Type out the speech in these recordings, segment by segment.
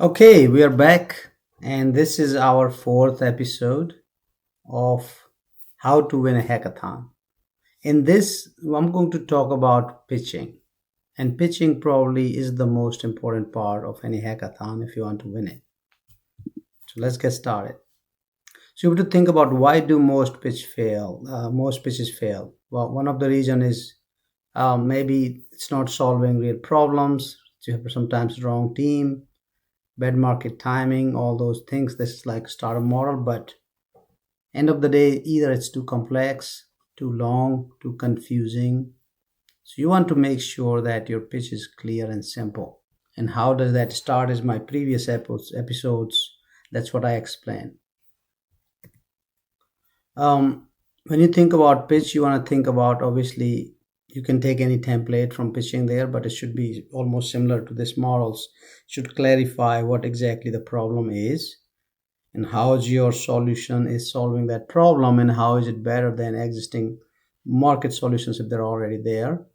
Okay, we are back, and this is our fourth episode of How to Win a Hackathon. In this, I'm going to talk about pitching, and pitching probably is the most important part of any hackathon if you want to win it. So let's get started. So you have to think about why do most pitch fail? Most pitches fail. Well, one of the reason is maybe it's not solving real problems. You have sometimes wrong team, bad market timing, all those things. This is like starter model, but end of the day, either it's too complex, too long, too confusing. So you want to make sure that your pitch is clear and simple. And how does that start? Is my previous episodes. That's what I explain. When you think about pitch, you want to think about, obviously you can take any template from pitching there, but it should be almost similar to this models. Should clarify what exactly the problem is and how is your solution is solving that problem, and how is it better than existing market solutions if they're already there.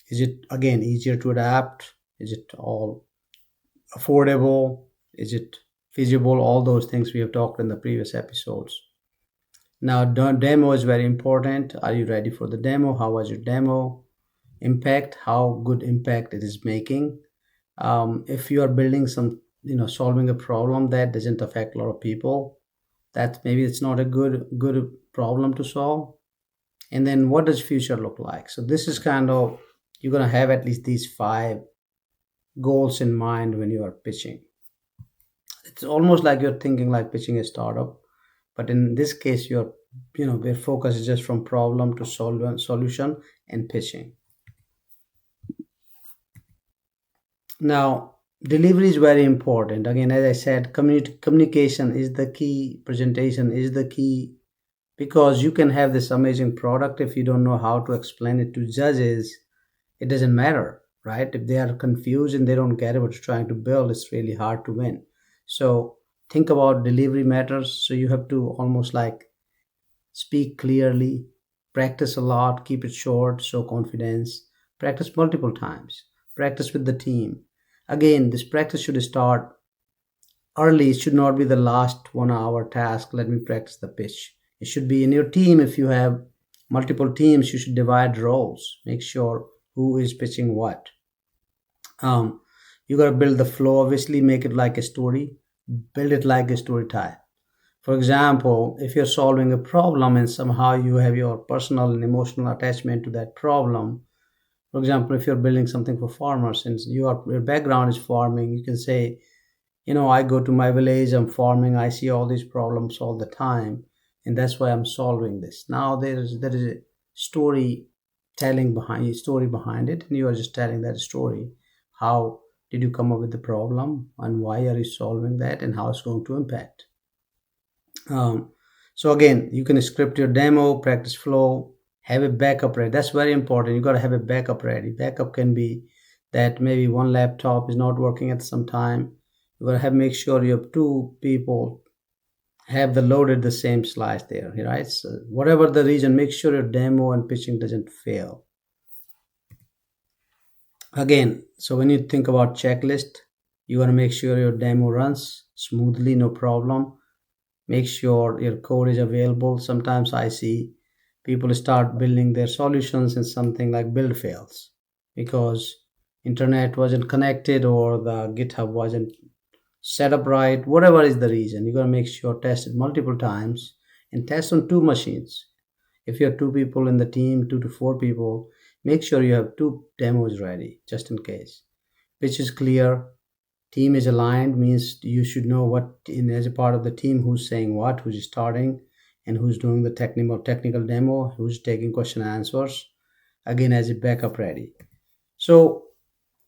Is it again easier to adapt? Is it all affordable? Is it feasible? All those things we have talked in the previous episodes. Now, demo is very important. Are you ready for the demo? How was your demo? Impact, how good impact it is making. If you are building some, solving a problem that doesn't affect a lot of people, that maybe it's not a good problem to solve. And then what does future look like? So this is kind of, you're going to have at least these five goals in mind when you are pitching. It's almost like you're thinking like pitching a startup, but in this case you're, where focus is just from problem to solution and pitching. Now, delivery is very important. Again, as I said, communication is the key, presentation is the key, because you can have this amazing product if you don't know how to explain it to judges. It doesn't matter, right? If they are confused and they don't get what you're trying to build, it's really hard to win. So think about delivery matters. So you have to almost like speak clearly, practice a lot, keep it short, show confidence, practice multiple times, practice with the team. Again, this practice should start early. It should not be the last 1 hour task. Let me practice the pitch. It should be in your team. If you have multiple teams, you should divide roles. Make sure who is pitching what. Um, you got to build the flow. Obviously, make it like a story. Build it like a story type. For example, if you're solving a problem and somehow you have your personal and emotional attachment to that problem. For example, if you're building something for farmers, since your background is farming, you can say, I go to my village, I'm farming, I see all these problems all the time, and that's why I'm solving this. Now there is a story behind it, and you are just telling that story. How did you come up with the problem, and why are you solving that, and how it's going to impact. Um, so again, you can script your demo, practice flow, have a backup ready. That's very important. You got to have a backup ready. Backup can be that maybe one laptop is not working at some time. You got to have make sure you have two people have the loaded the same slice there, right? So whatever the reason, make sure your demo and pitching doesn't fail. Again, so when you think about checklist, you want to make sure your demo runs smoothly, no problem. Make sure your code is available. Sometimes I see people start building their solutions and something like build fails because internet wasn't connected or the GitHub wasn't set up right. Whatever is the reason, you got to make sure test it multiple times and test on two machines. If you have two people in the team, 2 to 4 people, make sure you have two demos ready just in case. Pitch is clear, team is aligned, means you should know what in as a part of the team who's saying what, who's starting, and who's doing the technical demo, who's taking question and answers. Again, as a backup ready. So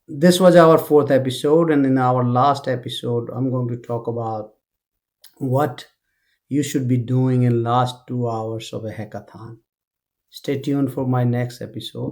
this was our fourth episode, and in our last episode, I'm going to talk about what you should be doing in last 2 hours of a hackathon. Stay tuned for my next episode.